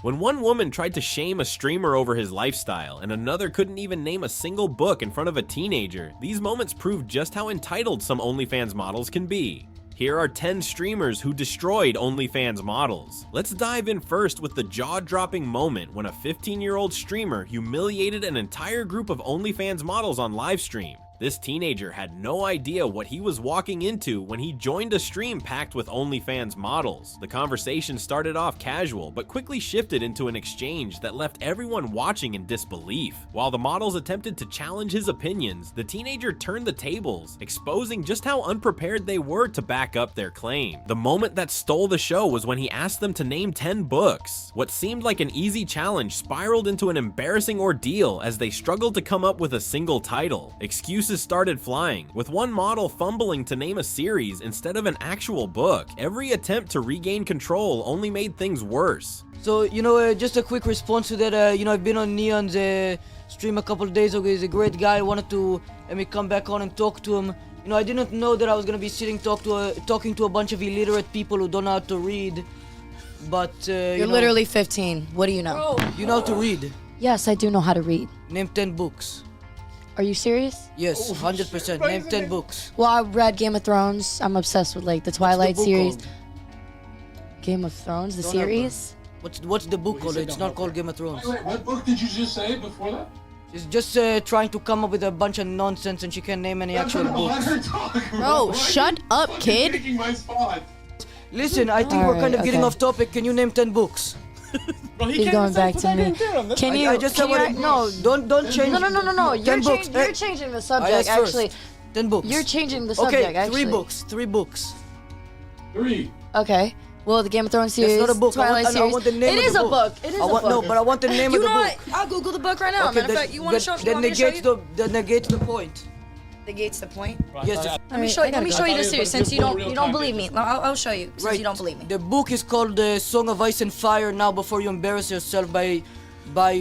When one woman tried to shame a streamer over his lifestyle, and another couldn't even name a single book in front of a teenager, these moments proved just how entitled some OnlyFans models can be. Here are 10 streamers who destroyed OnlyFans models. Let's dive in first with the jaw-dropping moment when a 15-year-old streamer humiliated an entire group of OnlyFans models on livestream. This teenager had no idea what he was walking into when he joined a stream packed with OnlyFans models. The conversation started off casual, but quickly shifted into an exchange that left everyone watching in disbelief. While the models attempted to challenge his opinions, the teenager turned the tables, exposing just how unprepared they were to back up their claim. The moment that stole the show was when he asked them to name 10 books. What seemed like an easy challenge spiraled into an embarrassing ordeal as they struggled to come up with a single title. Excuses started flying, with one model fumbling to name a series instead of an actual book. Every attempt to regain control only made things worse. So, just a quick response to that, I've been on Neon's stream a couple of days ago. He's a great guy. I wanted to let me come back on and talk to him. I didn't know that I was going to be sitting talking to a bunch of illiterate people who don't know how to read. But, You're literally 15. What do you know? Oh, you know how to read? Yes, I do know how to read. Name 10 books. Are you serious? Yes, 100%. Name 10 books. Well, I read Game of Thrones. I'm obsessed with the Twilight series. Called? Game of Thrones, the series? What's the book called? It's not called Game of Thrones. Wait, what book did you just say before that? She's just trying to come up with a bunch of nonsense and she can't name any actual books. Let her talk, Bro, shut up, kid. Taking my spot. Listen, I think we're kind of getting off topic. Can you name 10 books? Bro, He's going back to me. Can you? I just said no, don't change. No. You're changing the subject, actually. 10 books. You're changing the subject, okay, actually. 3 books. 3. Okay. Well, the Game of Thrones series, That's not a book. Twilight series. I want the name it of is the a book. book. It is a book. No, but I want the name of the book. I'll Google the book right now. Matter of fact, you want to show me? That negates the point. Negates the point. Yes. Let me show you the series since you don't believe me. I'll show you since you don't believe me. The book is called The Song of Ice and Fire. Now, before you embarrass yourself by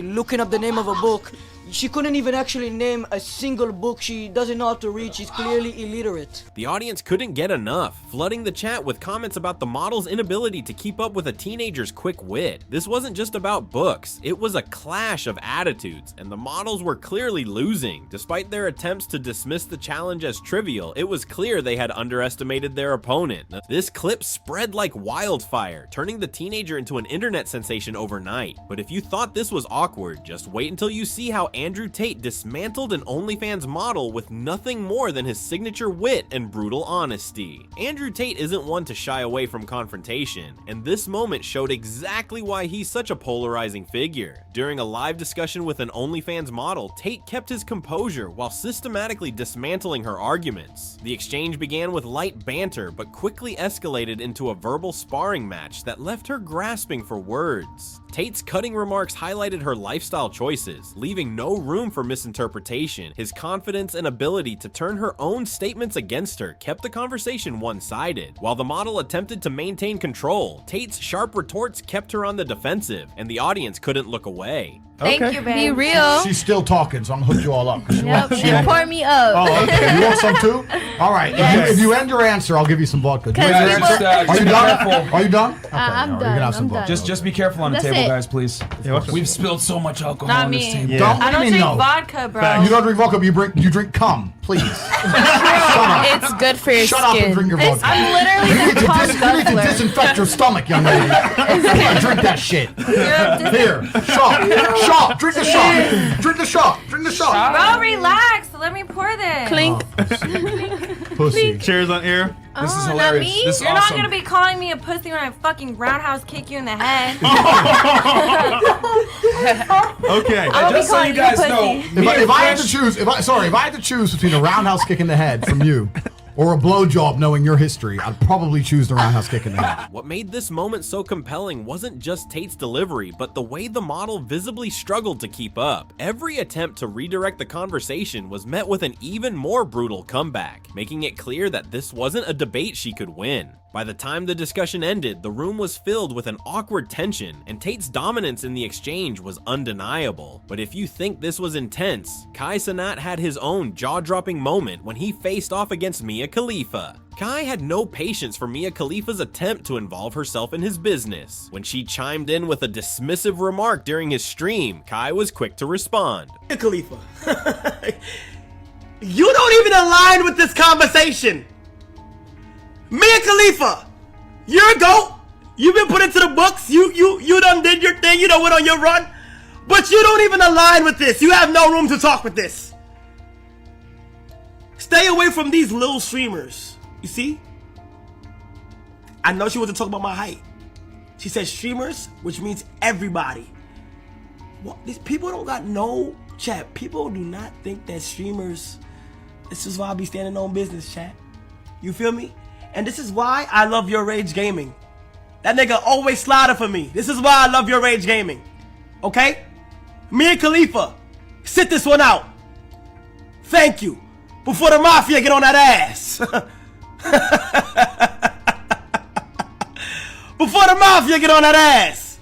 looking up the name of a book, she couldn't even actually name a single book. She doesn't know how to read. She's clearly illiterate. The audience couldn't get enough, flooding the chat with comments about the model's inability to keep up with a teenager's quick wit. This wasn't just about books, it was a clash of attitudes, and the models were clearly losing. Despite their attempts to dismiss the challenge as trivial, it was clear they had underestimated their opponent. This clip spread like wildfire, turning the teenager into an internet sensation overnight. But if you thought this was awkward, just wait until you see how Andrew Tate dismantled an OnlyFans model with nothing more than his signature wit and brutal honesty. Andrew Tate isn't one to shy away from confrontation, and this moment showed exactly why he's such a polarizing figure. During a live discussion with an OnlyFans model, Tate kept his composure while systematically dismantling her arguments. The exchange began with light banter, but quickly escalated into a verbal sparring match that left her grasping for words. Tate's cutting remarks highlighted her lifestyle choices, leaving no room for misinterpretation. His confidence and ability to turn her own statements against her kept the conversation one-sided. While the model attempted to maintain control, Tate's sharp retorts kept her on the defensive, and the audience couldn't look away. Thank you, babe. Be real. She's still talking, so I'm gonna hook you all up. Yep, and pour me up. Oh, okay. You want some too? All right. Yes. If you end your answer, I'll give you some vodka. Yeah, Are you done? Are you done? Okay, I'm all right, done. You can have some I'm vodka. done. Just be careful on the That's table, it. guys, please. We've spilled so much alcohol Not on this me. table. Don't I let don't me drink know. vodka, bro. You don't drink vodka, but you drink cum. Please. Shut up. It's good for your Shut skin. up and drink your vodka. I'm literally the pot You need to guzzler. disinfect your stomach, young lady. You can't drink that shit. Here, shot. Drink the shot. Drink the shot. Drink the shot. Bro, relax. Let me pour this. Clink. Pussy. Cheers on air. This is Not hilarious. me. This is You're awesome. not gonna be calling me a pussy when I fucking roundhouse kick you in the head. Okay. I'll be Just so calling you guys pussy. know, If I had to choose, if I had to choose between a roundhouse kick in the head from you or a blowjob, knowing your history, I'd probably choose the roundhouse kick in the head. What made this moment so compelling wasn't just Tate's delivery, but the way the model visibly struggled to keep up. Every attempt to redirect the conversation was met with an even more brutal comeback, making it clear that this wasn't a debate she could win. By the time the discussion ended, the room was filled with an awkward tension, and Tate's dominance in the exchange was undeniable. But if you think this was intense, Kai Cenat had his own jaw-dropping moment when he faced off against Mia Khalifa. Kai had no patience for Mia Khalifa's attempt to involve herself in his business. When she chimed in with a dismissive remark during his stream, Kai was quick to respond. Mia Khalifa, you don't even align with this conversation. Mia Khalifa, you're a GOAT. You've been put into the books. You done did your thing. You done went on your run. But you don't even align with this. You have no room to talk with this. Stay away from these little streamers. You see? I know she wants to talk about my height. She said streamers, which means everybody. What? These people don't got no chat. People do not think that streamers. This is why I be standing on business, chat. You feel me? And this is why I love Your Rage Gaming. That nigga always sliding for me. This is why I love Your Rage Gaming. Okay? Mia Khalifa, sit this one out. Thank you. Before the mafia get on that ass. Before the mafia get on that ass.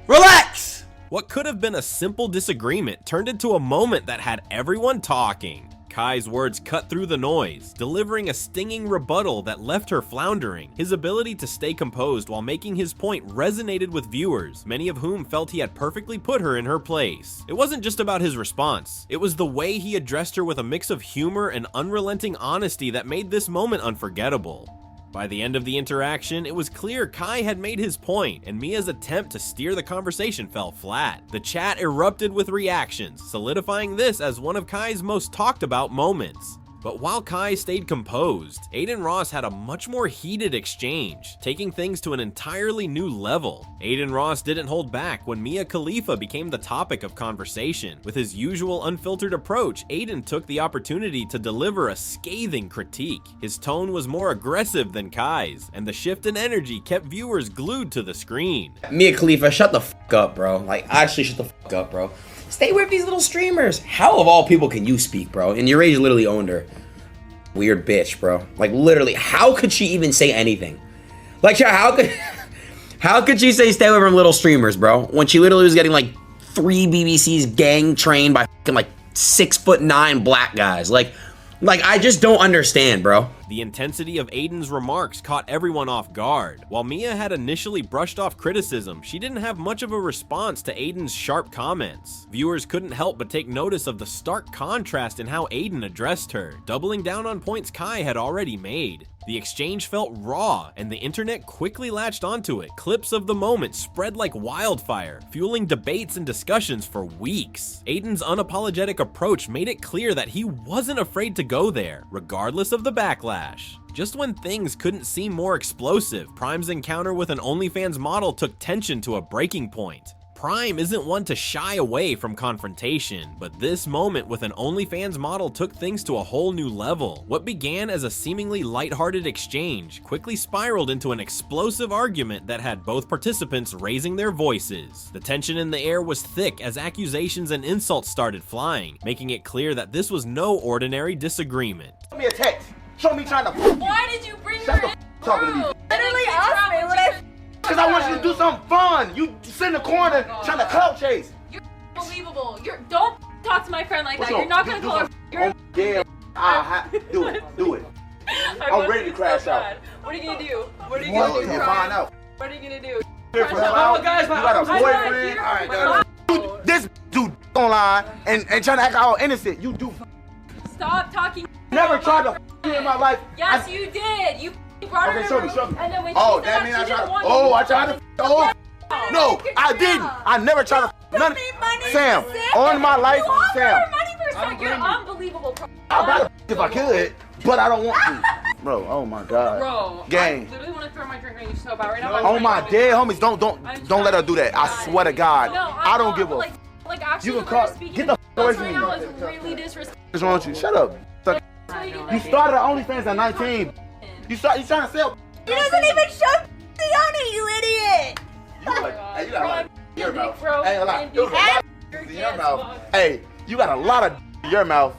Relax. What could have been a simple disagreement turned into a moment that had everyone talking. Kai's words cut through the noise, delivering a stinging rebuttal that left her floundering. His ability to stay composed while making his point resonated with viewers, many of whom felt he had perfectly put her in her place. It wasn't just about his response, it was the way he addressed her with a mix of humor and unrelenting honesty that made this moment unforgettable. By the end of the interaction, it was clear Kai had made his point, and Mia's attempt to steer the conversation fell flat. The chat erupted with reactions, solidifying this as one of Kai's most talked about moments. But while Kai stayed composed, Aiden Ross had a much more heated exchange, taking things to an entirely new level. Aiden Ross didn't hold back when Mia Khalifa became the topic of conversation. With his usual unfiltered approach, Aiden took the opportunity to deliver a scathing critique. His tone was more aggressive than Kai's, and the shift in energy kept viewers glued to the screen. Mia Khalifa, shut the fuck up, bro. Like, actually shut the fuck up, bro. Stay with these little streamers. How of all people can you speak, bro? And Your Rage literally owned her. Weird bitch, bro. Like, literally, how could she even say anything? Like, how could she say stay away from little streamers, bro? When she literally was getting, like, 3 BBCs gang trained by fucking, like, 6'9" black guys. Like, I just don't understand, bro. The intensity of Aiden's remarks caught everyone off guard. While Mia had initially brushed off criticism, she didn't have much of a response to Aiden's sharp comments. Viewers couldn't help but take notice of the stark contrast in how Aiden addressed her, doubling down on points Kai had already made. The exchange felt raw, and the internet quickly latched onto it. Clips of the moment spread like wildfire, fueling debates and discussions for weeks. Aiden's unapologetic approach made it clear that he wasn't afraid to go there, regardless of the backlash. Just when things couldn't seem more explosive, Prime's encounter with an OnlyFans model took tension to a breaking point. Prime isn't one to shy away from confrontation, but this moment with an OnlyFans model took things to a whole new level. What began as a seemingly lighthearted exchange quickly spiraled into an explosive argument that had both participants raising their voices. The tension in the air was thick as accusations and insults started flying, making it clear that this was no ordinary disagreement. Show me a text. Show me trying to. Why did you bring Shut her the in? talking to me. Literally asked me what I. Because I want you to do something fun. You sit in the corner trying to clout chase. You're unbelievable. Don't talk to my friend like that. What's You're not gonna do call her. something. Yeah, do it. Do it. I'm ready to crash out. What are you gonna do? What are you Well, gonna do? you find out. What are you gonna do? Here for clout. guys, You got a boyfriend. All right, This dude online and trying to act all innocent. You do. Stop talking. Never tried to me in my life. Yes, you did. You brought her Okay, in show her me, show me. room, and then when Oh, she that said means she I tried didn't to. want Oh, you, I tried to. Oh, no, I didn't. I never tried to. None. Sam, on my life, You offered Sam. her money for a sec. You're unbelievable. I'd rather if I could, but I don't want to. Bro, oh my God. Bro, Gang. I literally want to throw my drink on you so bad right now. Oh my dead homies, don't let her do that. I swear to God, No, I don't give a. Like actually, You the can way call. you're speaking Get the away from right me. now is really disrespectful. What's wrong with you? Shut up. You started OnlyFans at 19. You trying to sell. He doesn't even show on it, you idiot! Hey, you got a lot in your mouth. Bro, Hey, a lot. and You got a lot in your mouth. Hey, you got a lot of in your mouth.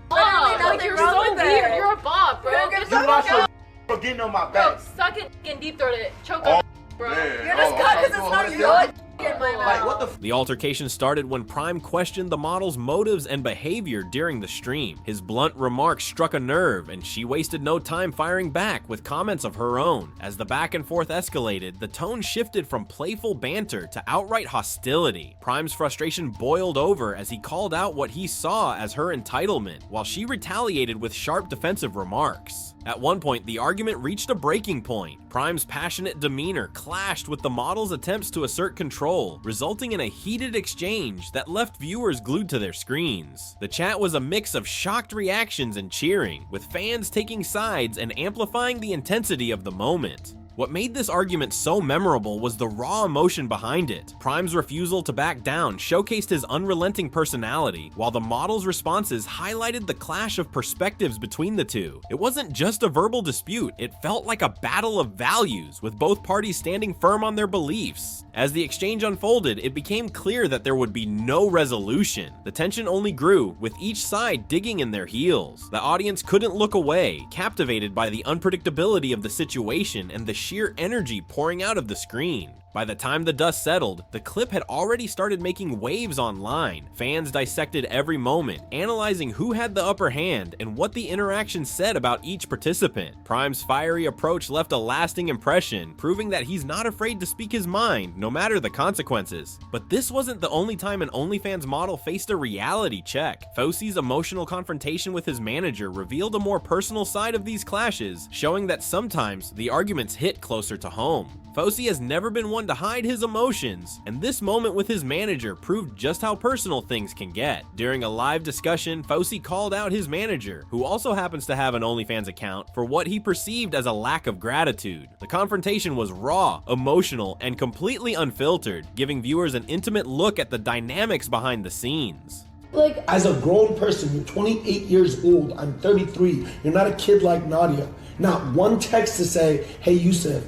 Like you're so weird. You're a bop, bro. You lost your for getting on my Bro, back. suck it and deep throat it. Choke Oh, on bro. man. You're just Oh, cut okay. because it's not Cool. your in my Like, mouth. what the f? The altercation started when Prime questioned the model's motives and behavior during the stream. His blunt remarks struck a nerve, and she wasted no time firing back with comments of her own. As the back and forth escalated, the tone shifted from playful banter to outright hostility. Prime's frustration boiled over as he called out what he saw as her entitlement, while she retaliated with sharp defensive remarks. At one point, the argument reached a breaking point. Prime's passionate demeanor clashed with the model's attempts to assert control, resulting in a heated exchange that left viewers glued to their screens. The chat was a mix of shocked reactions and cheering, with fans taking sides and amplifying the intensity of the moment. What made this argument so memorable was the raw emotion behind it. Prime's refusal to back down showcased his unrelenting personality, while the model's responses highlighted the clash of perspectives between the two. It wasn't just a verbal dispute, it felt like a battle of values, with both parties standing firm on their beliefs. As the exchange unfolded, it became clear that there would be no resolution. The tension only grew, with each side digging in their heels. The audience couldn't look away, captivated by the unpredictability of the situation and the sheer energy pouring out of the screen. By the time the dust settled, the clip had already started making waves online. Fans dissected every moment, analyzing who had the upper hand and what the interaction said about each participant. Prime's fiery approach left a lasting impression, proving that he's not afraid to speak his mind, no matter the consequences. But this wasn't the only time an OnlyFans model faced a reality check. Fosse's emotional confrontation with his manager revealed a more personal side of these clashes, showing that sometimes the arguments hit closer to home. Fosse has never been one to hide his emotions, and this moment with his manager proved just how personal things can get. During a live discussion, Fosse called out his manager, who also happens to have an OnlyFans account, for what he perceived as a lack of gratitude. The confrontation was raw, emotional, and completely unfiltered, giving viewers an intimate look at the dynamics behind the scenes. Like, as a grown person, you're 28 years old, I'm 33, you're not a kid like Nadia. Not one text to say, hey Yusuf,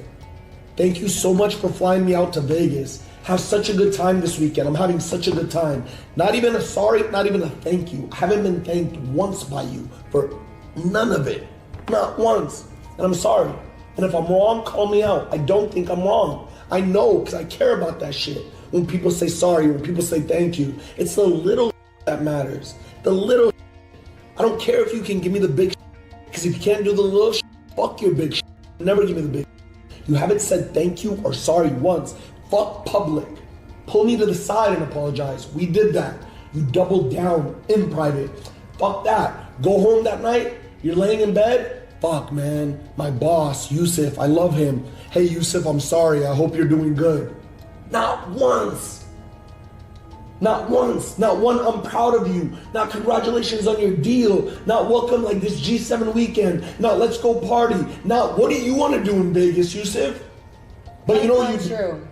thank you so much for flying me out to Vegas. Have such a good time this weekend. I'm having such a good time. Not even a sorry, not even a thank you. I haven't been thanked once by you for none of it. Not once. And I'm sorry. And if I'm wrong, call me out. I don't think I'm wrong. I know, because I care about that shit. When people say sorry, when people say thank you, it's the little that matters. The little I don't care if you can give me the big because if you can't do the little fuck your big never give me the big. You haven't said thank you or sorry once. Fuck public. Pull me to the side and apologize. We did that. You doubled down in private. Fuck that. Go home that night. You're laying in bed. Fuck, man. My boss, Yusuf, I love him. Hey, Yusuf, I'm sorry. I hope you're doing good. Not once. Not once. Not one, I'm proud of you. Not congratulations on your deal. Not welcome like this G7 weekend. Not let's go party. Not what do you want to do in Vegas, Yusuf? But you know That's not true.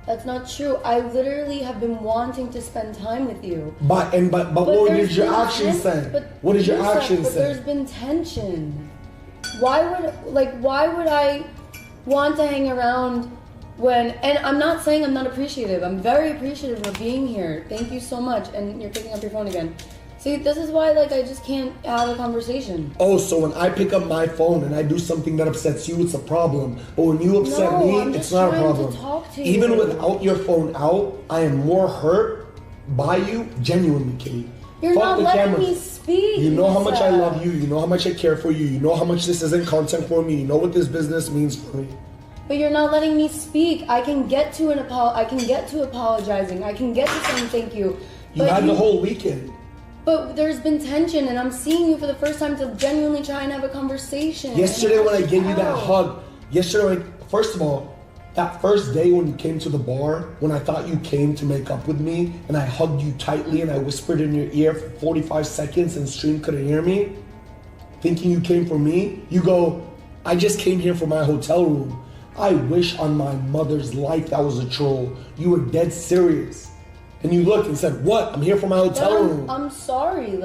That's not true. I literally have been wanting to spend time with you. But what did your actions say? What did your actions But say? there's been tension. Why would I want to hang around when, and I'm not saying I'm not appreciative. I'm very appreciative of being here. Thank you so much. And you're picking up your phone again. See, this is why I just can't have a conversation. Oh, so when I pick up my phone and I do something that upsets you, it's a problem. But when you upset me, it's not a problem. To talk to Even you. without your phone out, I am more hurt by you, genuinely, Kitty. You're Fuck not the letting cameras. me speak. You know how much I Lisa. love you. You know how much I care for you. You know how much this isn't content for me. You know what this business means for me. But you're not letting me speak. I can get to apologizing. I can get to saying thank you. You had the whole weekend. But there's been tension, and I'm seeing you for the first time to genuinely try and have a conversation. Yesterday when I gave you that hug, first of all, that first day when you came to the bar, when I thought you came to make up with me, and I hugged you tightly and I whispered in your ear for 45 seconds and stream couldn't hear me, thinking you came for me, you go, I just came here for my hotel room. I wish on my mother's life that was a troll. You were dead serious. And you looked and said, what? I'm here for my hotel room. I'm sorry.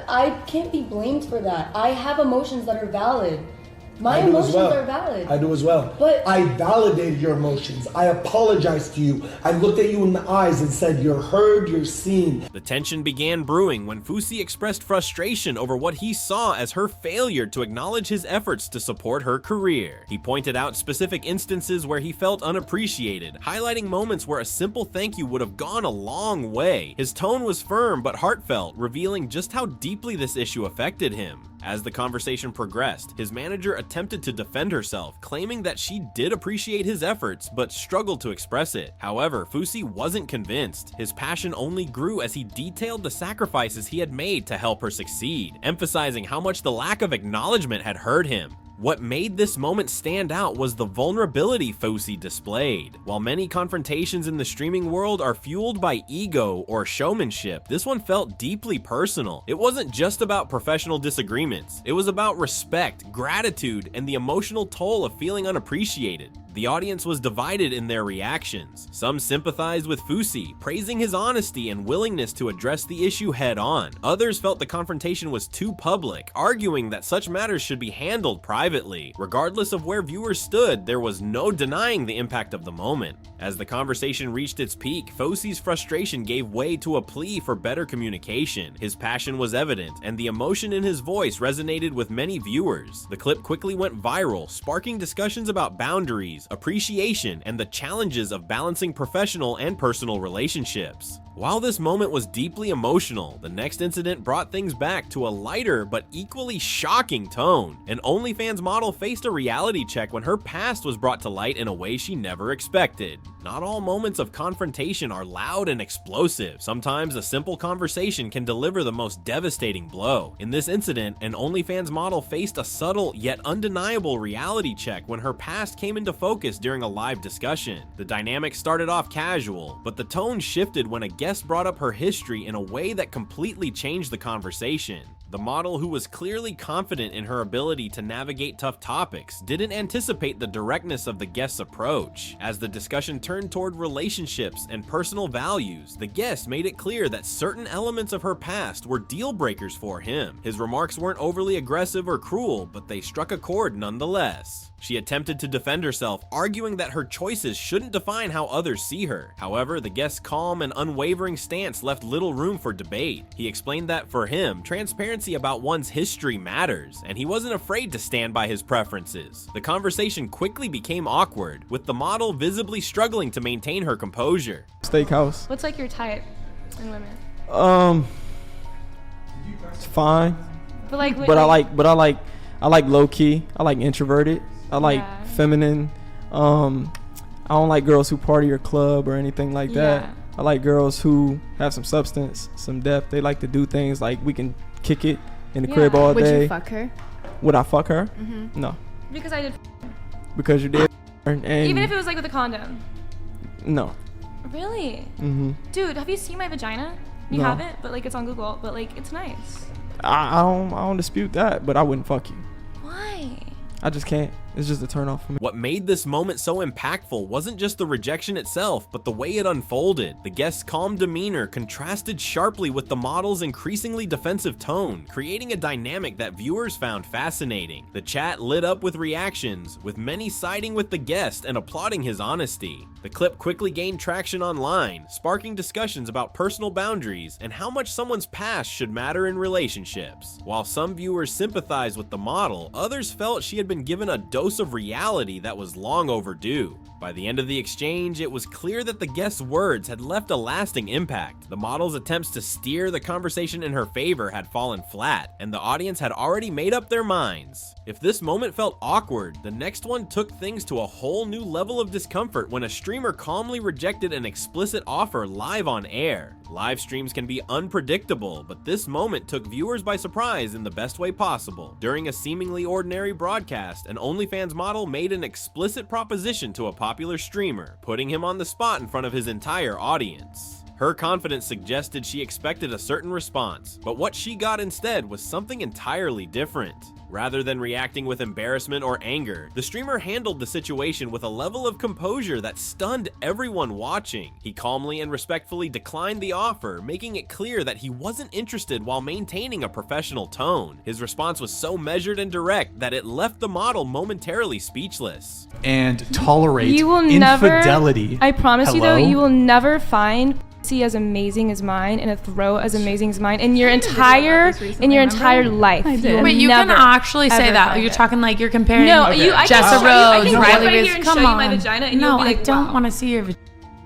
I can't be blamed for that. I have emotions that are valid. My emotions are valid. I do as well. But I validated your emotions. I apologized to you. I looked at you in the eyes and said, you're heard, you're seen. The tension began brewing when Fusi expressed frustration over what he saw as her failure to acknowledge his efforts to support her career. He pointed out specific instances where he felt unappreciated, highlighting moments where a simple thank you would have gone a long way. His tone was firm but heartfelt, revealing just how deeply this issue affected him. As the conversation progressed, his manager attempted to defend herself, claiming that she did appreciate his efforts but struggled to express it. However, Fusi wasn't convinced. His passion only grew as he detailed the sacrifices he had made to help her succeed, emphasizing how much the lack of acknowledgement had hurt him. What made this moment stand out was the vulnerability Fusi displayed. While many confrontations in the streaming world are fueled by ego or showmanship, this one felt deeply personal. It wasn't just about professional disagreements. It was about respect, gratitude, and the emotional toll of feeling unappreciated. The audience was divided in their reactions. Some sympathized with Fusi, praising his honesty and willingness to address the issue head on. Others felt the confrontation was too public, arguing that such matters should be handled privately. Regardless of where viewers stood, there was no denying the impact of the moment. As the conversation reached its peak, Fusi's frustration gave way to a plea for better communication. His passion was evident, and the emotion in his voice resonated with many viewers. The clip quickly went viral, sparking discussions about boundaries, appreciation, and the challenges of balancing professional and personal relationships. While this moment was deeply emotional, the next incident brought things back to a lighter but equally shocking tone. An OnlyFans model faced a reality check when her past was brought to light in a way she never expected. Not all moments of confrontation are loud and explosive. Sometimes a simple conversation can deliver the most devastating blow. In this incident, an OnlyFans model faced a subtle yet undeniable reality check when her past came into focus during a live discussion. The dynamic started off casual, but the tone shifted when a guest brought up her history in a way that completely changed the conversation. The model, who was clearly confident in her ability to navigate tough topics, didn't anticipate the directness of the guest's approach. As the discussion turned toward relationships and personal values, the guest made it clear that certain elements of her past were deal breakers for him. His remarks weren't overly aggressive or cruel, but they struck a chord nonetheless. She attempted to defend herself, arguing that her choices shouldn't define how others see her. However, the guest's calm and unwavering stance left little room for debate. He explained that for him, transparency about one's history matters, and he wasn't afraid to stand by his preferences. The conversation quickly became awkward, with the model visibly struggling to maintain her composure. Steakhouse. What's like your type in women? It's fine. But like, I like low key. I like introverted. I like feminine. I don't like girls who party or club or anything like that. I like girls who have some substance, some depth. They like to do things like we can kick it in the crib all day. Would you fuck her? Would I fuck her? Mm-hmm. No. Because I did. Because you did. And even if it was like with a condom. No. Really? Mm-hmm. Dude, have you seen my vagina? You No. haven't, but like it's on Google. But like it's nice. I don't dispute that, but I wouldn't fuck you. Why? I just can't. It's just a turn off for me. What made this moment so impactful wasn't just the rejection itself, but the way it unfolded. The guest's calm demeanor contrasted sharply with the model's increasingly defensive tone, creating a dynamic that viewers found fascinating. The chat lit up with reactions, with many siding with the guest and applauding his honesty. The clip quickly gained traction online, sparking discussions about personal boundaries and how much someone's past should matter in relationships. While some viewers sympathized with the model, others felt she had been given a dose of reality that was long overdue. By the end of the exchange, it was clear that the guest's words had left a lasting impact. The model's attempts to steer the conversation in her favor had fallen flat, and the audience had already made up their minds. If this moment felt awkward, the next one took things to a whole new level of discomfort when a streamer calmly rejected an explicit offer live on air. Live streams can be unpredictable, but this moment took viewers by surprise in the best way possible. During a seemingly ordinary broadcast, an OnlyFans model made an explicit proposition to a popular streamer, putting him on the spot in front of his entire audience. Her confidence suggested she expected a certain response, but what she got instead was something entirely different. Rather than reacting with embarrassment or anger, the streamer handled the situation with a level of composure that stunned everyone watching. He calmly and respectfully declined the offer, making it clear that he wasn't interested while maintaining a professional tone. His response was so measured and direct that it left the model momentarily speechless. And tolerate You will infidelity. never, I promise you though, Hello? you will never find pussy as amazing as mine and a throw as amazing as mine in your entire life. Wait, you can actually say that. You're talking like you're comparing Jessa Rhodes, Riley Reeves. Come on. My vagina and No, you'll be like, I don't wow. want to see your vagina.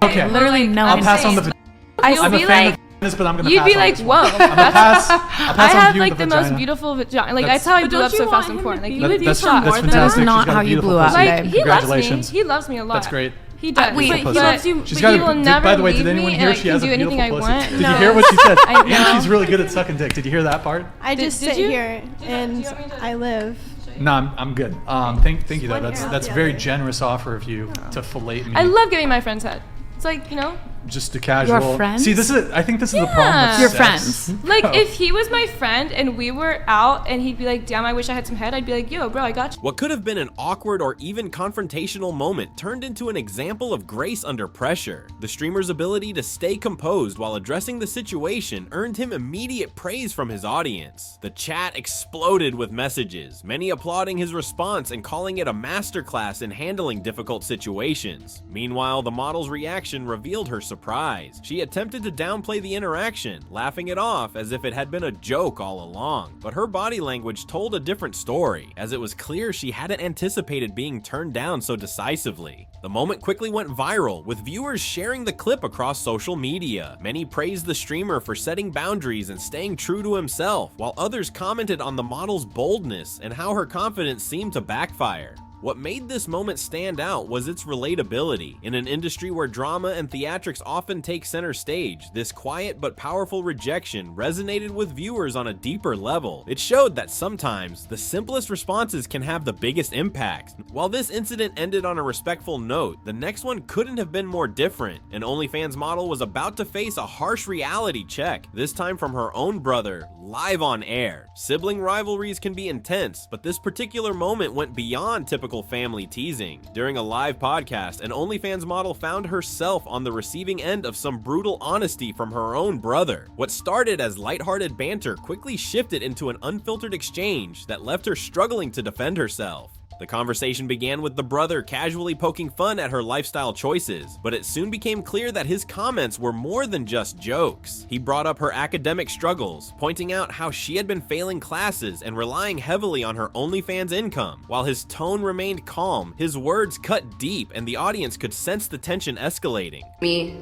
Okay. Literally no. I'll pass on the vagina. I'm a fan of vaginas, but I'm gonna You'd pass be on like, this whoa. one. I'm gonna pass I on have viewing like the most beautiful vagina. Like that's how I blew up so fast and important. Like you would be that's shocked. fantastic. That's She's not got a how you beautiful blew up, pussy. Like he loves me. Congratulations. He loves me a lot. That's great. He does. Wait, But he loves you. She's But got he will never by the way, did leave anyone me, hear and I she can has a do anything I beautiful pussy? want. Did No. you hear what she said? I And know. she's really good at sucking dick. Did you hear that part? I just sit you? here and I live. No, I'm good. Thank you though. That's a very generous offer of you to fillet me. I love giving my friends head. It's like, you know, just a casual. Your friends? See, I think this is the problem with Your sex. friends. like Oh. if he was my friend and we were out and he'd be like, damn, I wish I had some head, I'd be like, yo, bro, I got you. What could have been an awkward or even confrontational moment turned into an example of grace under pressure. The streamer's ability to stay composed while addressing the situation earned him immediate praise from his audience. The chat exploded with messages, many applauding his response and calling it a masterclass in handling difficult situations. Meanwhile, the model's reaction revealed her surprise. She attempted to downplay the interaction, laughing it off as if it had been a joke all along. But her body language told a different story, as it was clear she hadn't anticipated being turned down so decisively. The moment quickly went viral, with viewers sharing the clip across social media. Many praised the streamer for setting boundaries and staying true to himself, while others commented on the model's boldness and how her confidence seemed to backfire. What made this moment stand out was its relatability. In an industry where drama and theatrics often take center stage, this quiet but powerful rejection resonated with viewers on a deeper level. It showed that sometimes the simplest responses can have the biggest impact. While this incident ended on a respectful note, the next one couldn't have been more different. An OnlyFans model was about to face a harsh reality check, this time from her own brother, live on air. Sibling rivalries can be intense, but this particular moment went beyond typical family teasing. During a live podcast, an OnlyFans model found herself on the receiving end of some brutal honesty from her own brother. What started as lighthearted banter quickly shifted into an unfiltered exchange that left her struggling to defend herself. The conversation began with the brother casually poking fun at her lifestyle choices, but it soon became clear that his comments were more than just jokes. He brought up her academic struggles, pointing out how she had been failing classes and relying heavily on her OnlyFans income. While his tone remained calm, his words cut deep and the audience could sense the tension escalating. Me.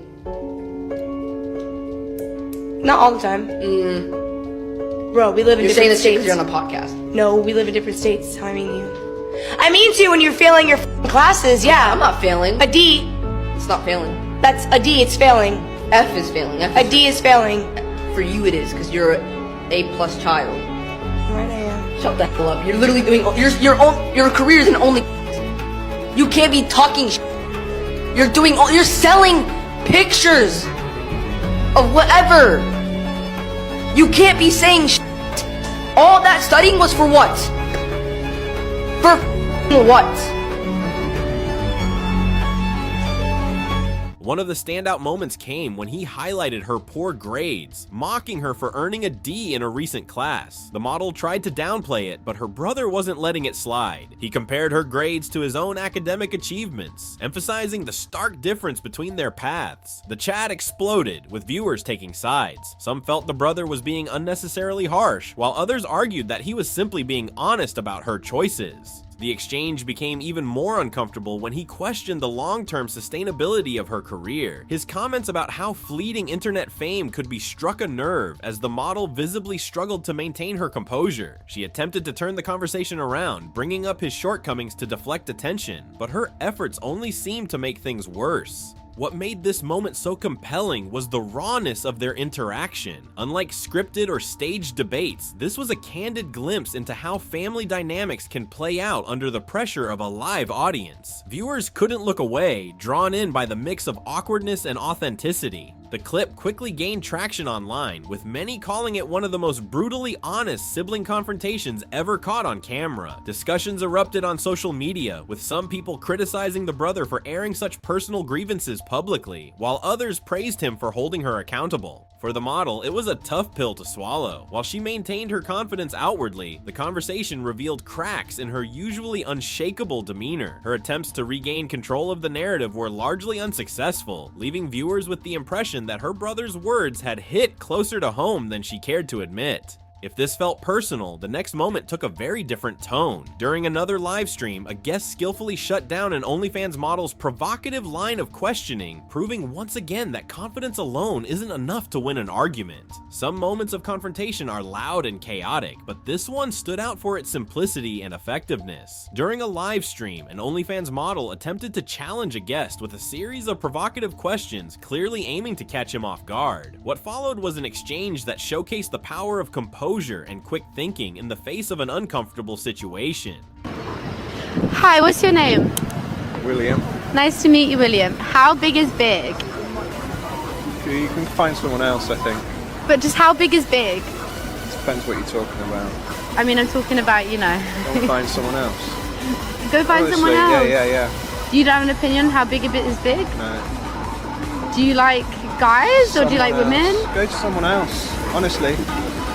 Not all the time. Bro, we live in different states. You're saying this because you're on a podcast. No, we live in different states. How I mean you. I mean to when you're failing your classes, yeah. I'm not failing. A D. It's not failing. That's a D, it's failing. F is failing. A D is failing. For you it is, because you're an A+ child. Right, I am. Shut the hell up. You're literally doing, your career is an only. You can't be talking you're selling pictures of whatever. You can't be saying all that studying was for what? For what? One of the standout moments came when he highlighted her poor grades, mocking her for earning a D in a recent class. The model tried to downplay it, but her brother wasn't letting it slide. He compared her grades to his own academic achievements, emphasizing the stark difference between their paths. The chat exploded, with viewers taking sides. Some felt the brother was being unnecessarily harsh, while others argued that he was simply being honest about her choices. The exchange became even more uncomfortable when he questioned the long-term sustainability of her career. His comments about how fleeting internet fame could be struck a nerve as the model visibly struggled to maintain her composure. She attempted to turn the conversation around, bringing up his shortcomings to deflect attention, but her efforts only seemed to make things worse. What made this moment so compelling was the rawness of their interaction. Unlike scripted or staged debates, this was a candid glimpse into how family dynamics can play out under the pressure of a live audience. Viewers couldn't look away, drawn in by the mix of awkwardness and authenticity. The clip quickly gained traction online, with many calling it one of the most brutally honest sibling confrontations ever caught on camera. Discussions erupted on social media, with some people criticizing the brother for airing such personal grievances publicly, while others praised him for holding her accountable. For the model, it was a tough pill to swallow. While she maintained her confidence outwardly, the conversation revealed cracks in her usually unshakable demeanor. Her attempts to regain control of the narrative were largely unsuccessful, leaving viewers with the impression that her brother's words had hit closer to home than she cared to admit. If this felt personal, the next moment took a very different tone. During another live stream, a guest skillfully shut down an OnlyFans model's provocative line of questioning, proving once again that confidence alone isn't enough to win an argument. Some moments of confrontation are loud and chaotic, but this one stood out for its simplicity and effectiveness. During a live stream, an OnlyFans model attempted to challenge a guest with a series of provocative questions, clearly aiming to catch him off guard. What followed was an exchange that showcased the power of composure and quick thinking in the face of an uncomfortable situation. Hi, what's your name? William. Nice to meet you, William. How big is big? You can find someone else, I think. But just how big is big? Depends what you're talking about. I mean, I'm talking about, you know. Go find someone else. Go find Honestly, someone else. Yeah. You don't have an opinion on how big a bit is big? No. Do you like guys or do you like women? Go to someone else, honestly.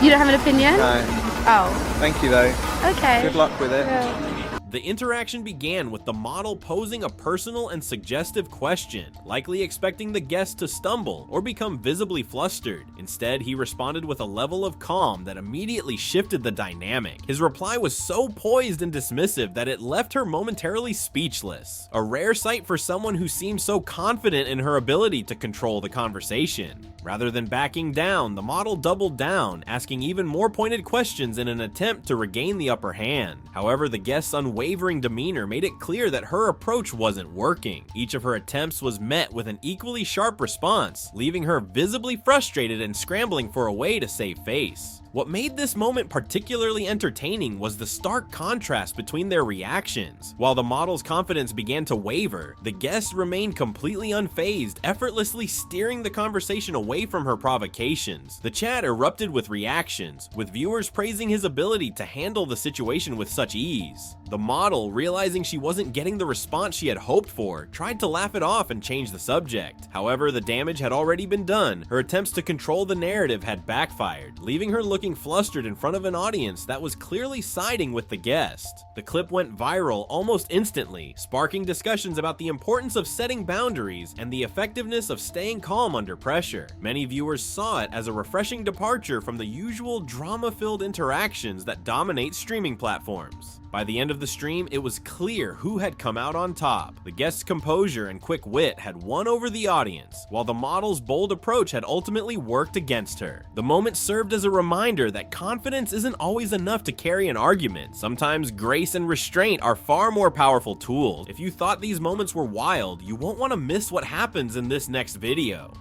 You don't have an opinion? No. Oh. Thank you, though. Okay. Good luck with it. Yeah. The interaction began with the model posing a personal and suggestive question, likely expecting the guest to stumble or become visibly flustered. Instead, he responded with a level of calm that immediately shifted the dynamic. His reply was so poised and dismissive that it left her momentarily speechless, a rare sight for someone who seemed so confident in her ability to control the conversation. Rather than backing down, the model doubled down, asking even more pointed questions in an attempt to regain the upper hand. However, the guest's unwavering demeanor made it clear that her approach wasn't working. Each of her attempts was met with an equally sharp response, leaving her visibly frustrated and scrambling for a way to save face. What made this moment particularly entertaining was the stark contrast between their reactions. While the model's confidence began to waver, the guest remained completely unfazed, effortlessly steering the conversation away from her provocations. The chat erupted with reactions, with viewers praising his ability to handle the situation with such ease. The model, realizing she wasn't getting the response she had hoped for, tried to laugh it off and change the subject. However, the damage had already been done. Her attempts to control the narrative had backfired, leaving her looking flustered in front of an audience that was clearly siding with the guest. The clip went viral almost instantly, sparking discussions about the importance of setting boundaries and the effectiveness of staying calm under pressure. Many viewers saw it as a refreshing departure from the usual drama-filled interactions that dominate streaming platforms. By the end of the stream, it was clear who had come out on top. The guest's composure and quick wit had won over the audience, while the model's bold approach had ultimately worked against her. The moment served as a reminder that confidence isn't always enough to carry an argument. Sometimes grace and restraint are far more powerful tools. If you thought these moments were wild, you won't want to miss what happens in this next video.